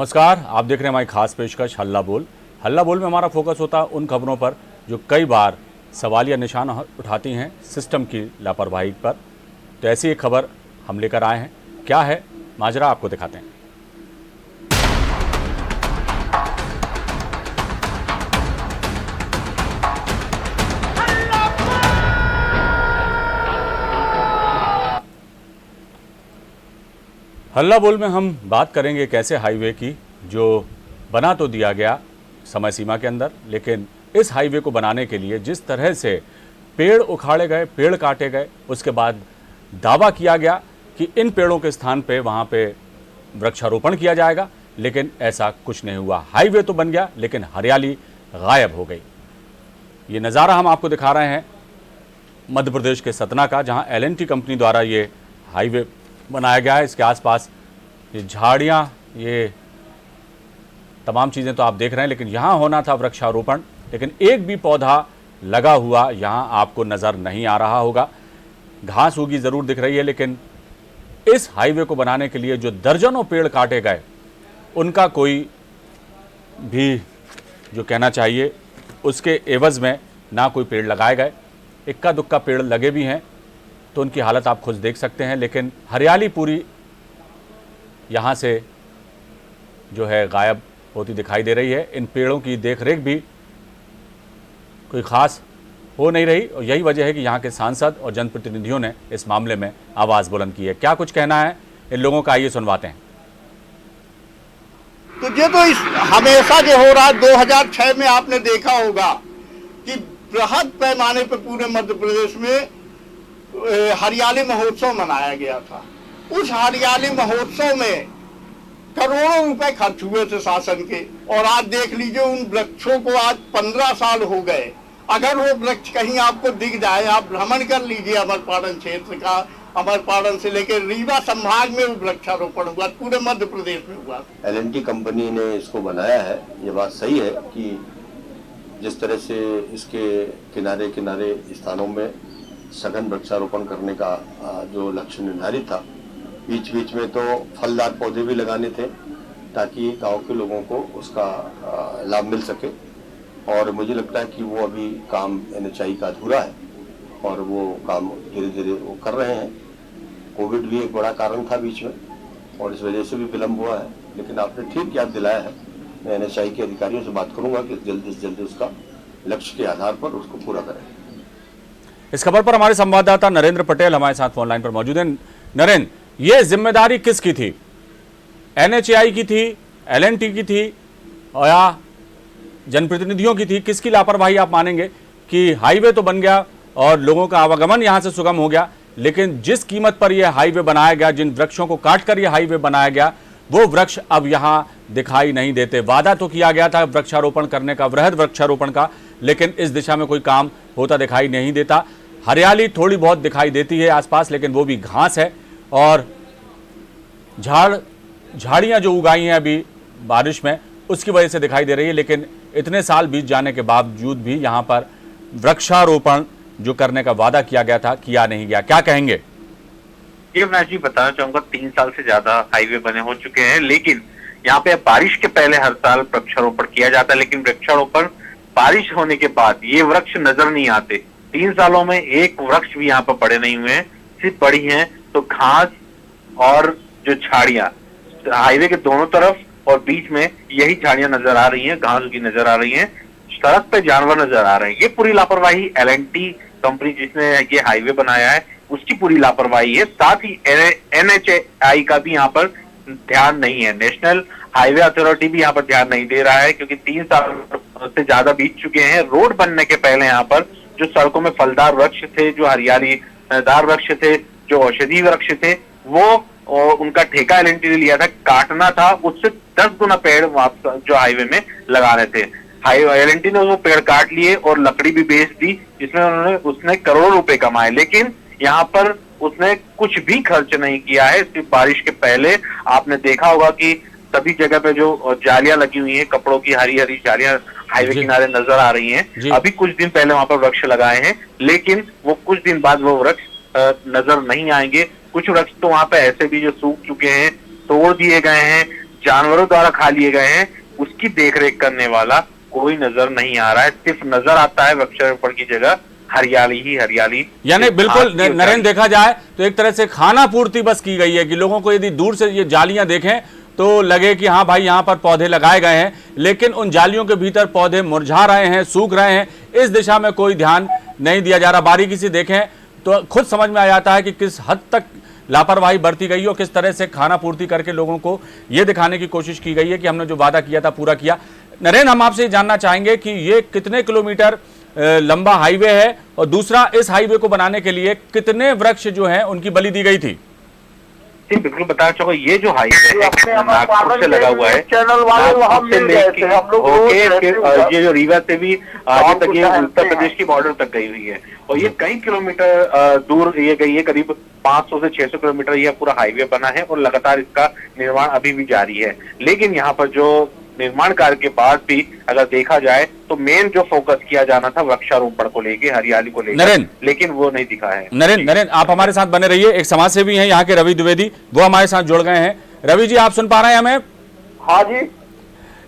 नमस्कार, आप देख रहे हैं हमारी खास पेशकश हल्ला बोल। हल्ला बोल में हमारा फोकस होता है उन खबरों पर जो कई बार सवालिया निशान उठाती हैं सिस्टम की लापरवाही पर। तो ऐसी एक खबर हम लेकर आए हैं। क्या है माजरा, आपको दिखाते हैं। हल्ला बोल में हम बात करेंगे एक ऐसे हाईवे की जो बना तो दिया गया समय सीमा के अंदर, लेकिन इस हाईवे को बनाने के लिए जिस तरह से पेड़ उखाड़े गए, पेड़ काटे गए, उसके बाद दावा किया गया कि इन पेड़ों के स्थान पे वहाँ पे वृक्षारोपण किया जाएगा, लेकिन ऐसा कुछ नहीं हुआ। हाईवे तो बन गया लेकिन हरियाली गायब हो गई। ये नज़ारा हम आपको दिखा रहे हैं मध्य प्रदेश के सतना का, जहाँ L&T कंपनी द्वारा ये हाईवे बनाया गया है। इसके आसपास ये झाड़ियाँ, ये तमाम चीज़ें तो आप देख रहे हैं, लेकिन यहाँ होना था वृक्षारोपण, लेकिन एक भी पौधा लगा हुआ यहाँ आपको नज़र नहीं आ रहा होगा। घास उगी ज़रूर दिख रही है, लेकिन इस हाईवे को बनाने के लिए जो दर्जनों पेड़ काटे गए उनका कोई भी जो कहना चाहिए उसके एवज़ में ना कोई पेड़ लगाए गए। इक्का दुक्का पेड़ लगे भी हैं तो उनकी हालत आप खुद देख सकते हैं, लेकिन हरियाली पूरी यहाँ से जो है गायब होती दिखाई दे रही है। इन पेड़ों की देखरेख भी कोई ख़ास हो नहीं रही, और यही वजह है कि यहाँ के सांसद और जनप्रतिनिधियों ने इस मामले में आवाज़ बुलंद की है। क्या कुछ कहना है इन लोगों का, आइए सुनवाते हैं। तो ये तो हमेशा जो हो रहा है, 2006 में आपने देखा होगा कि बृहद पैमाने पर पूरे मध्य प्रदेश में हरियाली महोत्सव मनाया गया था। उस हरियाली महोत्सव में करोड़ों रुपए खर्च हुए थे शासन के, और आज देख लीजिए उन वृक्षों को आज 15 साल हो गए। अगर वो वृक्ष कहीं आपको दिख जाए, आप भ्रमण कर लीजिए अमरपाटन क्षेत्र का, अमरपाटन से लेकर रीवा संभाग में वो वृक्षारोपण हुआ, पूरे मध्य प्रदेश में हुआ। L&T कंपनी ने इसको बनाया है। ये बात सही है कि जिस तरह से इसके किनारे किनारे स्थानों में सघन वृक्षारोपण करने का जो लक्ष्य निर्धारित था, बीच बीच में तो फलदार पौधे भी लगाने थे ताकि गांव के लोगों को उसका लाभ मिल सके। और मुझे लगता है कि वो अभी काम NHAI का अधूरा है और वो काम धीरे धीरे वो कर रहे हैं। कोविड भी एक बड़ा कारण था बीच में और इस वजह से भी विलम्ब हुआ है, लेकिन आपने ठीक याद दिलाया है। मैं NHAI के अधिकारियों से बात करूंगा कि जल्दी से जल्दी उसका लक्ष्य के आधार पर उसको पूरा करें। इस खबर पर हमारे संवाददाता नरेंद्र पटेल हमारे साथ फोन लाइन पर मौजूद हैं। नरेंद्र, ये जिम्मेदारी किसकी थी? NHAI की थी, L&T की थी, और या जनप्रतिनिधियों की थी? किसकी लापरवाही आप मानेंगे कि हाईवे तो बन गया और लोगों का आवागमन यहां से सुगम हो गया, लेकिन जिस कीमत पर यह हाईवे बनाया गया, जिन वृक्षों को काटकर यह हाईवे बनाया गया, वो वृक्ष अब यहां दिखाई नहीं देते। वादा तो किया गया था वृक्षारोपण करने का, वृहद वृक्षारोपण का, लेकिन इस दिशा में कोई काम होता दिखाई नहीं देता। हरियाली थोड़ी बहुत दिखाई देती है आसपास, लेकिन वो भी घास है और झाड़ियां जो उगाई हैं अभी बारिश में, उसकी वजह से दिखाई दे रही है। लेकिन इतने साल बीत जाने के बावजूद भी यहाँ पर वृक्षारोपण जो करने का वादा किया गया था, किया नहीं गया। क्या कहेंगे? ये मैं जी बताना चाहूंगा, 3 साल से ज्यादा हाईवे बने हो चुके हैं, लेकिन यहाँ पे बारिश के पहले हर साल वृक्षारोपण किया जाता है, लेकिन वृक्षारोपण बारिश होने के बाद ये वृक्ष नजर नहीं आते। 3 सालों में एक वृक्ष भी यहाँ पर बड़े नहीं हुए हैं, सिर्फ बड़ी हैं तो घास और जो झाड़ियां हाईवे के दोनों तरफ और बीच में यही झाड़ियां नजर आ रही हैं, घास की नजर आ रही हैं, सड़क पे जानवर नजर आ रहे हैं। ये पूरी लापरवाही L&T कंपनी जिसने ये हाईवे बनाया है उसकी पूरी लापरवाही है। साथ ही NHAI का भी यहाँ पर ध्यान नहीं है, नेशनल हाईवे अथॉरिटी भी यहाँ पर ध्यान नहीं दे रहा है, क्योंकि 3 साल से ज्यादा बीत चुके हैं। रोड बनने के पहले यहाँ पर जो सड़कों में फलदार वृक्ष थे, जो हरियालीदार वृक्ष थे, जो औषधि वृक्ष थे, वो उनका ठेका L&T ने लिया था, काटना था, उससे 10 गुना पेड़ जो हाईवे में लगाने थे। L&T ने वो पेड़ काट लिए और लकड़ी भी बेच दी, जिसमें उसने करोड़ों रुपए कमाए, लेकिन यहाँ पर उसने कुछ भी खर्च नहीं किया है। सिर्फ बारिश के पहले आपने देखा होगा कि सभी जगह पे जो जालियां लगी हुई हैं, कपड़ों की हरी हरी जालियां हाईवे किनारे नजर आ रही हैं। अभी कुछ दिन पहले वहां पर वृक्ष लगाए हैं, लेकिन वो कुछ दिन बाद वो वृक्ष नजर नहीं आएंगे। कुछ वृक्ष तो वहां पे ऐसे भी जो सूख चुके हैं, तोड़ दिए गए हैं, जानवरों द्वारा खा लिए गए हैं, उसकी देखरेख करने वाला कोई नजर नहीं आ रहा है। सिर्फ नजर आता है वृक्षारोपण की जगह हरियाली ही हरियाली। यानी बिल्कुल नरेंद्र, देखा जाए तो एक तरह से खाना पूर्ति बस की गई है कि लोगों को यदि दूर से ये जालियां देखें तो लगे कि हाँ भाई यहाँ पर पौधे लगाए गए हैं, लेकिन उन जालियों के भीतर पौधे मुरझा रहे हैं, सूख रहे हैं। इस दिशा में कोई ध्यान नहीं दिया जा रहा। बारीकी से देखें तो खुद समझ में आ जाता है कि किस हद तक लापरवाही बरती गई और किस तरह से खाना पूर्ति करके लोगों को ये दिखाने की कोशिश की गई है कि हमने जो वादा किया था पूरा किया। नरेंद्र, हम आपसे जानना चाहेंगे कि ये कितने किलोमीटर लंबा हाईवे है, और दूसरा इस हाईवे को बनाने के लिए कितने वृक्ष जो हैं उनकी बलि दी गई थी? जी बिल्कुल बताना चाहूंगा, ये जो हाईवे है नागपुर से लगा हुआ है, चैनल वाले वहां मिल गए थे हम लोग। ये जो रीवा से भी आगे तक ये उत्तर प्रदेश की बॉर्डर तक गई हुई है, और ये कई किलोमीटर दूर ये गई है, करीब 500 से 600 किलोमीटर यह पूरा हाईवे बना है, और लगातार इसका निर्माण अभी भी जारी है। लेकिन यहाँ पर जो निर्माण कार्य के बाद भी अगर देखा जाए तो मेन जो फोकस किया जाना था वृक्षारोपण को लेके, हरियाली को लेकर, लेकिन वो नहीं दिखा है। नरेंद्र, आप हमारे साथ बने रहिए। एक समाज सेवी हैं यहाँ के रवि द्विवेदी, वो हमारे साथ जुड़ गए हैं। रवि जी, आप सुन पा रहे हैं हमें? हाँ जी।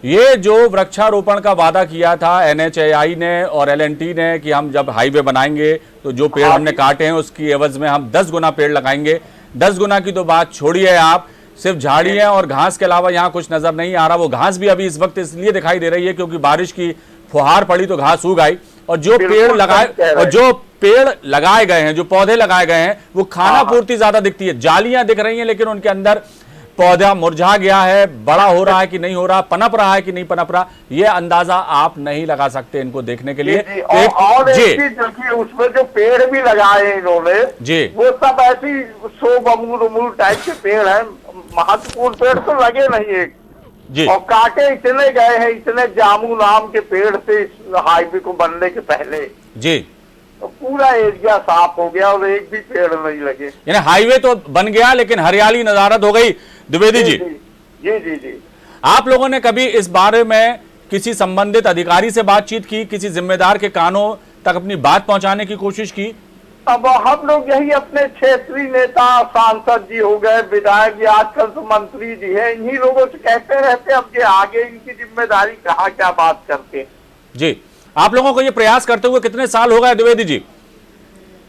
ये जो वृक्षारोपण का वादा किया था NHAI ने और L&T ने कि हम जब हाईवे बनाएंगे तो जो पेड़ हमने काटे हैं उसकी एवज में हम 10 गुना पेड़ लगाएंगे। 10 गुना की तो बात छोड़िए, आप सिर्फ झाड़ियां और घास के अलावा यहाँ कुछ नजर नहीं आ रहा। वो घास भी अभी इस वक्त इसलिए दिखाई दे रही है क्योंकि बारिश की फुहार पड़ी तो घास उग आई, और जो पेड़ लगाए गए हैं, जो पौधे लगाए गए हैं, वो खाना पूर्ति ज्यादा दिखती है। जालियां दिख रही हैं लेकिन उनके अंदर पौधा मुरझा गया है, बड़ा हो रहा है कि नहीं हो रहा, पनप रहा है कि नहीं पनप रहा, ये अंदाजा आप नहीं लगा सकते इनको देखने के लिए। और एक चीज देखिए, उसमें जो पेड़ भी लगाए हैं इन्होंने जी, वो सब ऐसी सोब अमूल टाइप के पेड़ हैं, महत्वपूर्ण पेड़ तो लगे नहीं एक जी, और काटे इतने गए हैं, इतने जामुन आम के पेड़ थे इस हाईवे को बनने के पहले जी, तो पूरा एरिया साफ हो गया और एक भी पेड़ नहीं लगे। यानी हाईवे तो बन गया लेकिन हरियाली नजारत हो गई। द्विवेदी जी, जी जी जी, आप लोगों ने कभी इस बारे में किसी संबंधित अधिकारी से बातचीत की, किसी जिम्मेदार के कानों तक अपनी बात पहुंचाने की कोशिश की? अब हम लोग यही अपने क्षेत्रीय नेता, सांसद जी हो गए, विधायक जी, आजकल तो मंत्री जी हैं, इन्हीं लोगों से कहते रहते, अब ये आगे इनकी जिम्मेदारी कहाँ क्या बात करते जी। आप लोगों को ये प्रयास करते हुए कितने साल हो गए द्विवेदी जी?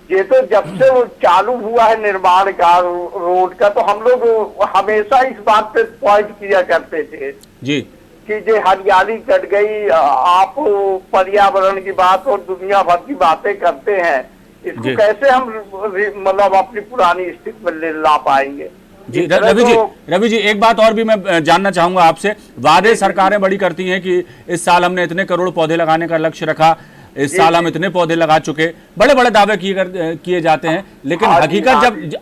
ये तो जब से वो चालू हुआ है निर्माण का रोड का, तो हम लोग हमेशा इस बात पे पॉइंट किया करते थे जी कि जो हरियाली कट गई, आप पर्यावरण की बात और दुनिया भर की बातें करते हैं, इसको कैसे हम मतलब अपनी पुरानी स्थिति में ला पाएंगे? जी रवि जी, एक बात और भी मैं जानना चाहूंगा आपसे। वादे सरकारें बड़ी करती हैं कि इस साल हमने इतने करोड़ पौधे लगाने का लक्ष्य रखा, इस साल हम इतने पौधे लगा चुके, बड़े बड़े दावे किए जाते हैं, लेकिन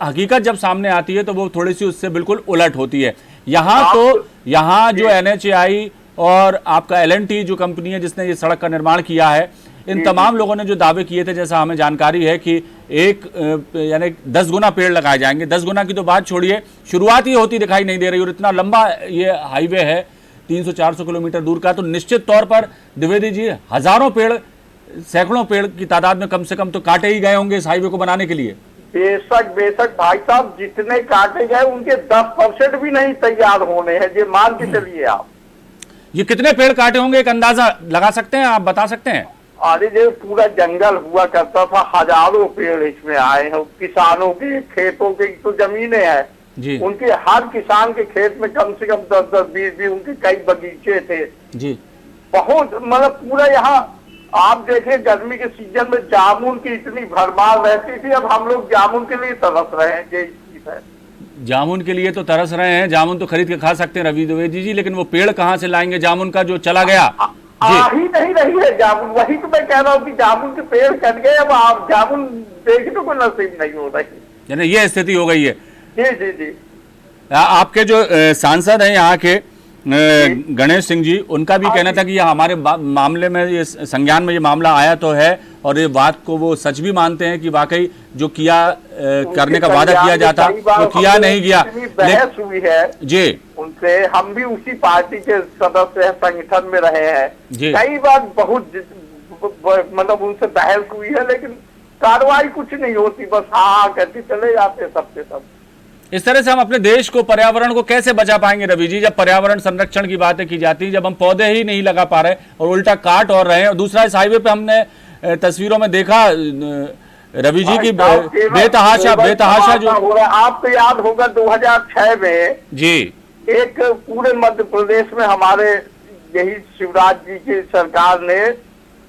हकीकत जब सामने आती है तो वो थोड़ी सी उससे बिल्कुल उलट होती है। यहाँ जो NHAI और आपका L&T जो कंपनी है जिसने ये सड़क का निर्माण किया है, इन तमाम लोगों ने जो दावे किए थे, जैसा हमें जानकारी है कि यानी 10 गुना पेड़ लगाए जाएंगे। 10 गुना की तो बात छोड़िए, शुरुआत ही होती दिखाई नहीं दे रही, और इतना लंबा ये हाईवे है 300-400 किलोमीटर दूर का, तो निश्चित तौर पर द्विवेदी जी हजारों पेड़, सैकड़ों पेड़ की तादाद में कम से कम तो काटे ही गए होंगे इस हाईवे को बनाने के लिए। बेशक भाई साहब, जितने काटे गए उनके 10% भी नहीं तैयार होने हैं, ये मान के चलिए आप। ये कितने पेड़ काटे होंगे, एक अंदाजा लगा सकते हैं, आप बता सकते हैं? अरे जो पूरा जंगल हुआ करता था, हजारों पेड़ इसमें आए हैं। किसानों के खेतों की तो जमीनें हैं जी, उनके हर किसान के खेत में कम से कम 10-10, 20-20 उनके कई बगीचे थे जी, बहुत मतलब पूरा। यहाँ आप देखें गर्मी के सीजन में जामुन की इतनी भरमार रहती थी, अब हम लोग जामुन के लिए तरस रहे हैं। ये चीज है, जामुन के लिए तो तरस रहे हैं, जामुन तो खरीद के खा सकते हैं रवि द्विवेदी जी, लेकिन वो पेड़ कहाँ से लाएंगे जामुन का जो चला गया? ही नहीं रही है जामुन, वही तो मैं कह रहा हूँ कि जामुन के पेड़ कट गए, अब आप जामुन देखने को नसीब नहीं हो रही, यानी ये स्थिति हो गई है। जी जी जी। आपके जो सांसद हैं यहाँ के गणेश सिंह जी, उनका भी कहना था कि हमारे मामले में, ये संज्ञान में ये मामला आया तो है, और ये बात को वो सच भी मानते हैं कि वाकई जो किया करने का वादा किया जाता वो किया नहीं गया। बहस हुई है जी उनसे, हम भी उसी पार्टी के सदस्य संगठन में रहे हैं, कई बार बहुत मतलब उनसे बहस हुई है, लेकिन कार्रवाई कुछ नहीं होती, बस हाँ कहते चले जाते सबके सब। इस तरह से हम अपने देश को, पर्यावरण को कैसे बचा पाएंगे रवि जी, जब पर्यावरण संरक्षण की बातें की जाती है, जब हम पौधे ही नहीं लगा पा रहे और उल्टा काट और रहे हैं। और दूसरा, इस हाईवे पे हमने तस्वीरों में देखा रवि जी की बेतहाशा जो आपको याद होगा 2006 में जी एक पूरे मध्य प्रदेश में हमारे यही शिवराज जी की सरकार ने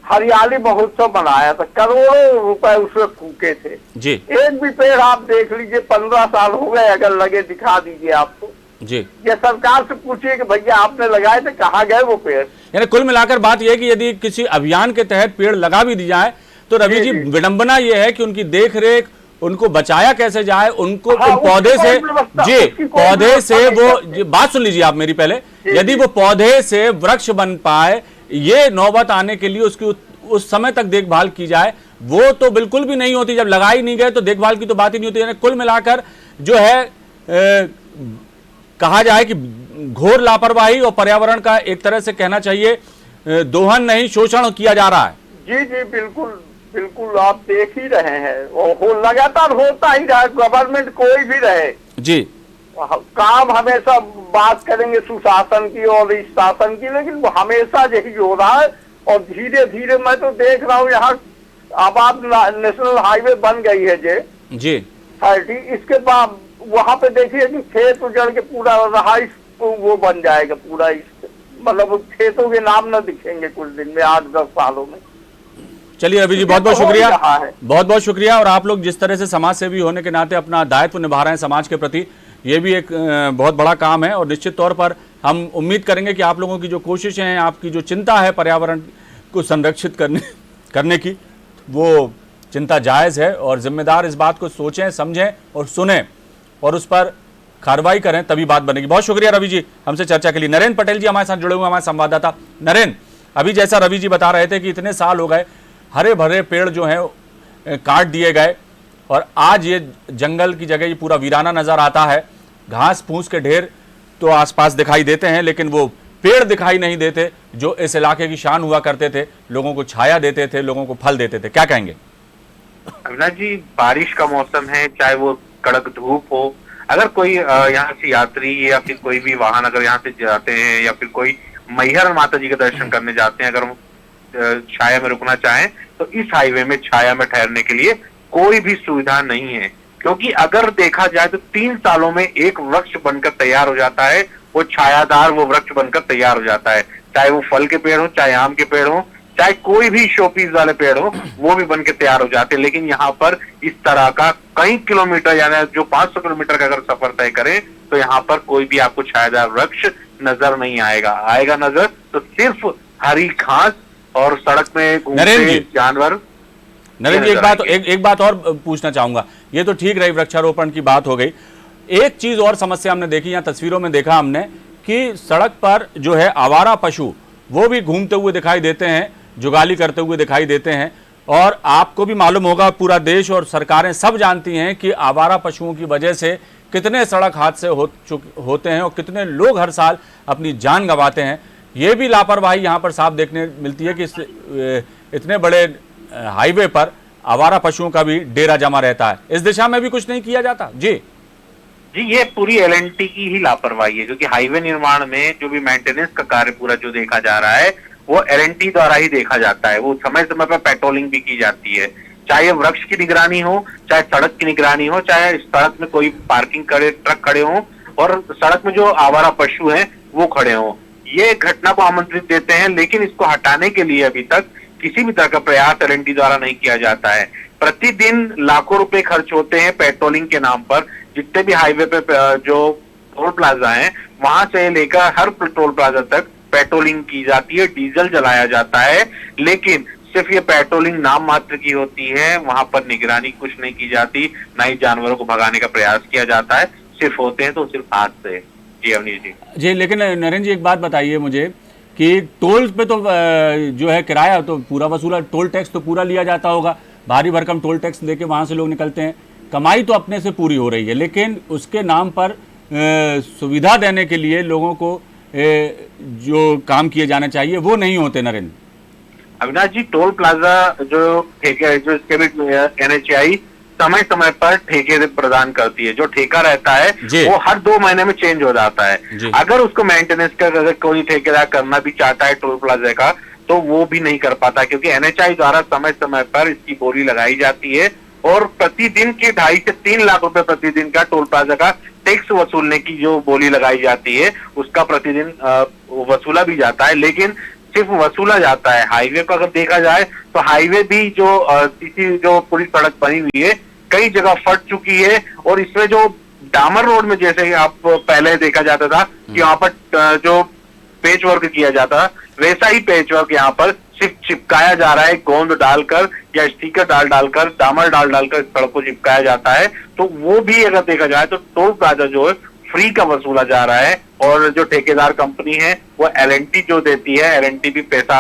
हरियाली महोत्सव बनाया था, करोड़ों रुपए उसमें फूके थे जी। एक भी पेड़ आप देख लीजिए, 15 साल हो गए, अगर लगे दिखा दीजिए आपको जी। ये सरकार से पूछिए कि भैया आपने लगाए थे, कहाँ गए वो पेड़। यानी कुल मिलाकर बात यह है कि यदि किसी अभियान के तहत पेड़ लगा भी दी जाए तो रवि जी विडंबना यह है कि उनकी देख रेख, उनको बचाया कैसे जाए, उनको हाँ, पौधे से जी, पौधे से वो बात सुन लीजिए आप मेरी पहले, यदि वो पौधे से वृक्ष बन पाए, ये नौबत आने के लिए उसकी उस समय तक देखभाल की जाए, वो तो बिल्कुल भी नहीं होती। जब लगा ही नहीं गए तो देखभाल की तो बात ही नहीं होती। यानी कुल मिलाकर जो है कहा जाए कि घोर लापरवाही और पर्यावरण का एक तरह से कहना चाहिए दोहन नहीं, शोषण किया जा रहा है। जी जी, बिल्कुल बिल्कुल, आप देख ही रहे हैं, वो लगातार होता ही रहा, गवर्नमेंट कोई भी रहे जी। काम हमेशा बात करेंगे सुशासन की और इस शासन की, लेकिन वो हमेशा यही हो रहा है। और धीरे धीरे मैं तो देख रहा हूँ यहाँ आबाद नेशनल हाईवे बन गई है जी 30, इसके बाद वहाँ पे देखिए कि खेत उजड़ के पूरा रहाइश वो बन जाएगा पूरा, मतलब खेतों के नाम न दिखेंगे कुछ दिन में, 8-10 सालों में। चलिए रवि जी, बहुत बहुत शुक्रिया, बहुत बहुत शुक्रिया। और आप लोग जिस तरह से समाज सेवी होने के नाते अपना दायित्व निभा रहे हैं समाज के प्रति, ये भी एक बहुत बड़ा काम है। और निश्चित तौर पर हम उम्मीद करेंगे कि आप लोगों की जो कोशिशें हैं, आपकी जो चिंता है पर्यावरण को संरक्षित करने की, वो चिंता जायज़ है। और जिम्मेदार इस बात को सोचें, समझें और सुनें और उस पर कार्रवाई करें, तभी बात बनेगी। बहुत शुक्रिया रवि जी हमसे चर्चा के लिए। नरेंद्र पटेल जी हमारे साथ जुड़े हुए, हमारे संवाददाता। नरेंद्र, अभी जैसा रवि जी बता रहे थे कि इतने साल हो गए, हरे भरे पेड़ जो हैं काट दिए गए और आज ये जंगल की जगह ये पूरा वीराना नजर आता है। घास फूस के ढेर तो आसपास दिखाई देते हैं, लेकिन वो पेड़ दिखाई नहीं देते जो इस इलाके की शान हुआ करते थे, लोगों को छाया देते थे, लोगों को फल देते थे। क्या कहेंगे? अविनाश जी, बारिश का मौसम है, चाहे वो कड़क धूप हो, अगर कोई यहाँ से यात्री या फिर कोई भी वाहन अगर यहाँ से जाते हैं या फिर कोई मैहर माता जी के दर्शन करने जाते हैं, अगर छाया में रुकना चाहें तो इस हाईवे में छाया में ठहरने के लिए कोई भी सुविधा नहीं है। क्योंकि अगर देखा जाए तो 3 सालों में एक वृक्ष बनकर तैयार हो जाता है, वो छायादार वो वृक्ष बनकर तैयार हो जाता है, चाहे वो फल के पेड़ हो, चाहे आम के पेड़ हो, चाहे कोई भी शोपीस वाले पेड़ हो, वो भी बनकर तैयार हो जाते हैं। लेकिन यहाँ पर इस तरह का कई किलोमीटर, यानी जो 500 किलोमीटर का अगर सफर तय करें तो यहाँ पर कोई भी आपको छायादार वृक्ष नजर नहीं आएगा। आएगा नजर तो सिर्फ हरी घास और सड़क में घूमते जानवर। नरेंद्र जी, एक बात और पूछना चाहूंगा। ये तो ठीक रही, वृक्षारोपण की बात हो गई। एक चीज और समस्या हमने देखी, यहाँ तस्वीरों में देखा हमने कि सड़क पर जो है आवारा पशु वो भी घूमते हुए दिखाई देते हैं, जुगाली करते हुए दिखाई देते हैं। और आपको भी मालूम होगा, पूरा देश और सरकारें सब जानती हैं कि आवारा पशुओं की वजह से कितने सड़क हादसे होते हैं और कितने लोग हर साल अपनी जान गंवाते हैं। ये भी लापरवाही यहाँ पर साफ देखने मिलती है कि इतने बड़े हाईवे पर आवारा पशुओं का भी डेरा जमा रहता है। इस दिशा में भी कुछ नहीं किया जाता। जी जी, ये पूरी एलएनटी की ही लापरवाही है, क्योंकि हाईवे निर्माण में जो भी मेंटेनेंस का कार्य पूरा जो देखा जा रहा है वो एलएनटी द्वारा ही देखा जाता है। वो समय समय पर पेट्रोलिंग भी की जाती है, चाहे वृक्ष की निगरानी हो, चाहे सड़क की निगरानी हो, चाहे सड़क में कोई पार्किंग ट्रक खड़े हो और सड़क में जो आवारा पशु हैं वो खड़े हो। ये घटना को आमंत्रित देते हैं, लेकिन इसको हटाने के लिए अभी तक किसी भी तरह का प्रयास एलएनटी द्वारा नहीं किया जाता है। प्रतिदिन लाखों रुपए खर्च होते हैं पेट्रोलिंग के नाम पर। जितने भी हाईवे पे जो टोल प्लाजा हैं, वहां से लेकर हर टोल प्लाजा तक पेट्रोलिंग की जाती है, डीजल जलाया जाता है, लेकिन सिर्फ ये पेट्रोलिंग नाम मात्र की होती है। वहां पर निगरानी कुछ नहीं की जाती, ना ही जानवरों को भगाने का प्रयास किया जाता है। सिर्फ होते हैं तो सिर्फ हाथ से। जी अवनीश जी। लेकिन नरेंद्र जी, एक बात बताइए मुझे कि टोल पे तो जो है किराया तो पूरा वसूला, टोल टैक्स तो पूरा लिया जाता होगा, भारी भरकम टोल टैक्स देके वहां से लोग निकलते हैं, कमाई तो अपने से पूरी हो रही है, लेकिन उसके नाम पर सुविधा देने के लिए लोगों को जो काम किए जाने चाहिए वो नहीं होते। नरेंद्र अविनाश जी, टोल प्लाजा जो इसके भी NHAI समय समय पर ठेके प्रदान करती है। जो ठेका रहता है जी। वो हर 2 महीने में चेंज हो जाता है। जी। अगर उसको मेंटेनेंस का अगर कोई ठेकेदार करना भी चाहता है टोल प्लाजा का, तो वो भी नहीं कर पाता, क्योंकि एनएचआई द्वारा समय समय पर इसकी बोली लगाई जाती है और प्रतिदिन के 2.5 से 3 लाख रुपए प्रतिदिन का टोल प्लाजा का टैक्स वसूलने की जो बोली लगाई जाती है, उसका प्रतिदिन वसूला भी जाता है। लेकिन सिर्फ वसूला जाता है। हाईवे को अगर देखा जाए तो हाईवे भी जो सीसी जो पूरी सड़क बनी हुई है, कई जगह फट चुकी है और इसमें जो डामर रोड में जैसे आप पहले देखा जाता था कि यहाँ पर जो पेच वर्क किया जाता, वैसा ही पेच वर्क यहाँ पर सिर्फ चिपकाया जा रहा है, गोंद डालकर या स्टिकर डालकर, डामर डालकर सड़क को चिपकाया जाता है। तो वो भी अगर देखा जाए तो टोल प्लाजा जो है फ्री का वसूला जा रहा है और जो ठेकेदार कंपनी है वो एलएनटी जो देती है, एलएनटी भी पैसा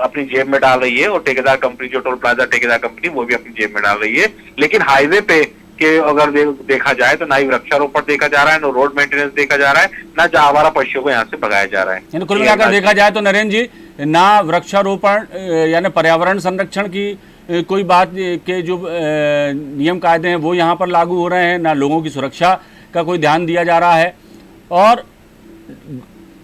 अपनी जेब में डाल रही है और ठेकेदार कंपनी जो टोल प्लाजा ठेकेदार कंपनी वो भी अपनी जेब में डाल रही है। लेकिन हाईवे पे के अगर देखा जाए तो ना ही वृक्षारोपण देखा जा रहा है, ना रोड मेंटेनेंस देखा जा रहा है, ना आवारा पशुओं को यहाँ से भगाया जा रहा है। कुल मिलाकर देखा जाए तो नरेंद्र जी, ना वृक्षारोपण यानी पर्यावरण संरक्षण की कोई बात के जो नियम कायदे हैं वो यहाँ पर लागू हो रहे हैं, ना लोगों की सुरक्षा का कोई ध्यान दिया जा रहा है और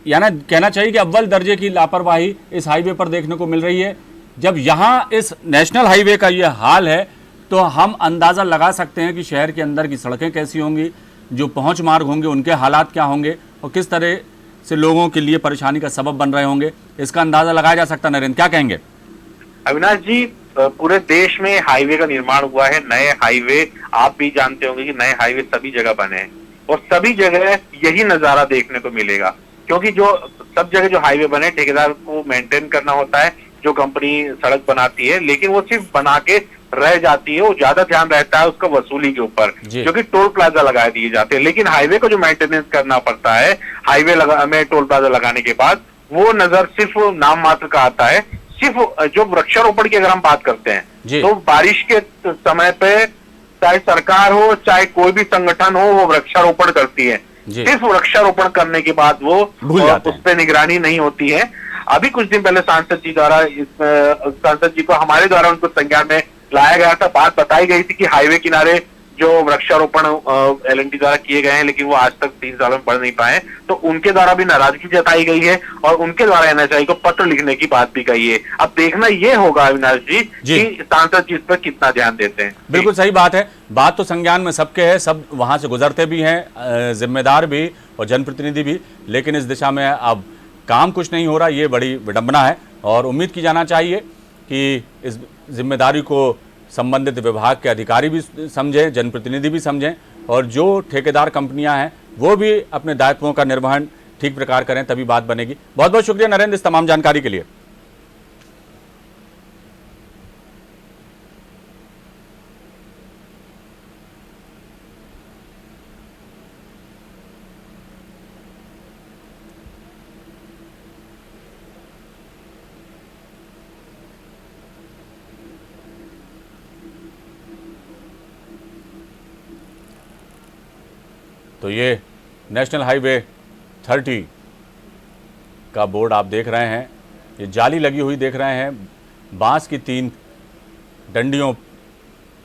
यानी कहना चाहिए कि अव्वल दर्जे की लापरवाही इस हाईवे पर देखने को मिल रही है। जब यहाँ इस नेशनल हाईवे का ये हाल है तो हम अंदाज़ा लगा सकते हैं कि शहर के अंदर की सड़कें कैसी होंगी, जो पहुंच मार्ग होंगे उनके हालात क्या होंगे और किस तरह से लोगों के लिए परेशानी का सबब बन रहे होंगे, इसका अंदाज़ा लगाया जा सकता है। नरेंद्र, क्या कहेंगे? अविनाश जी, पूरे देश में हाईवे का निर्माण हुआ है। नए हाईवे आप भी जानते होंगे कि नए हाईवे सभी जगह बने हैं और सभी जगह यही नजारा देखने को मिलेगा, क्योंकि जो सब जगह जो हाईवे बने ठेकेदार को मेंटेन करना होता है, जो कंपनी सड़क बनाती है, लेकिन वो सिर्फ बना के रह जाती है। वो ज्यादा ध्यान रहता है उसका वसूली के ऊपर, जो कि टोल प्लाजा लगा दिए जाते हैं। लेकिन हाईवे को जो मेंटेनेंस करना पड़ता है हाईवे में टोल प्लाजा लगाने के बाद, वो नजर सिर्फ नाम मात्र का आता है। सिर्फ जो वृक्षारोपण की अगर हम बात करते हैं तो बारिश के समय पे चाहे सरकार हो चाहे कोई भी संगठन हो, वो वृक्षारोपण करती है। सिर्फ वृक्षारोपण करने के बाद वो उस पर निगरानी नहीं होती है। अभी कुछ दिन पहले सांसद जी को हमारे द्वारा उनको संज्ञान में लाया गया था, बात बताई गई थी कि हाईवे किनारे जो वृक्षारोपण एलएनटी द्वारा किए गए हैं लेकिन वो आज तक 3 सालों में बढ़ नहीं पाए, तो उनके द्वारा भी नाराजगी जताई गई है और उनके द्वारा एनएचआई को पत्र लिखने की बात भी कही है। अब देखना ये होगा अविनाश जी कि सांसद जी इस पर कितना ध्यान देते हैं। बिल्कुल सही बात है, बात तो संज्ञान में सबके है, सब वहां से गुजरते भी हैं, जिम्मेदार भी और जनप्रतिनिधि भी, लेकिन इस दिशा में अब काम कुछ नहीं हो रहा। ये बड़ी विडंबना है और उम्मीद की जाना चाहिए कि इस जिम्मेदारी को संबंधित विभाग के अधिकारी भी समझें, जनप्रतिनिधि भी समझें और जो ठेकेदार कंपनियां हैं वो भी अपने दायित्वों का निर्वहन ठीक प्रकार करें, तभी बात बनेगी। बहुत बहुत शुक्रिया नरेंद्र इस तमाम जानकारी के लिए। तो ये नेशनल हाईवे 30 का बोर्ड आप देख रहे हैं, ये जाली लगी हुई देख रहे हैं, बांस की 3 डंडियों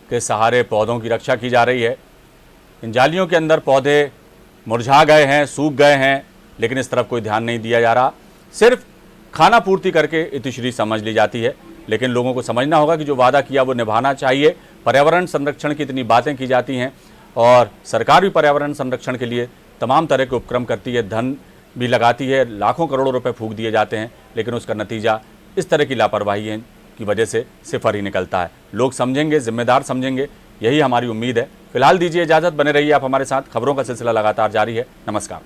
के सहारे पौधों की रक्षा की जा रही है। इन जालियों के अंदर पौधे मुरझा गए हैं, सूख गए हैं, लेकिन इस तरफ कोई ध्यान नहीं दिया जा रहा। सिर्फ खाना पूर्ति करके इतिश्री समझ ली जाती है, लेकिन लोगों को समझना होगा कि जो वादा किया वो निभाना चाहिए। पर्यावरण संरक्षण की इतनी बातें की जाती हैं और सरकार भी पर्यावरण संरक्षण के लिए तमाम तरह के उपक्रम करती है, धन भी लगाती है, लाखों करोड़ों रुपए फूंक दिए जाते हैं, लेकिन उसका नतीजा इस तरह की लापरवाही की वजह से सिफर ही निकलता है। लोग समझेंगे, जिम्मेदार समझेंगे, यही हमारी उम्मीद है। फिलहाल दीजिए इजाज़त, बने रहिए आप हमारे साथ। खबरों का सिलसिला लगातार जारी है। नमस्कार।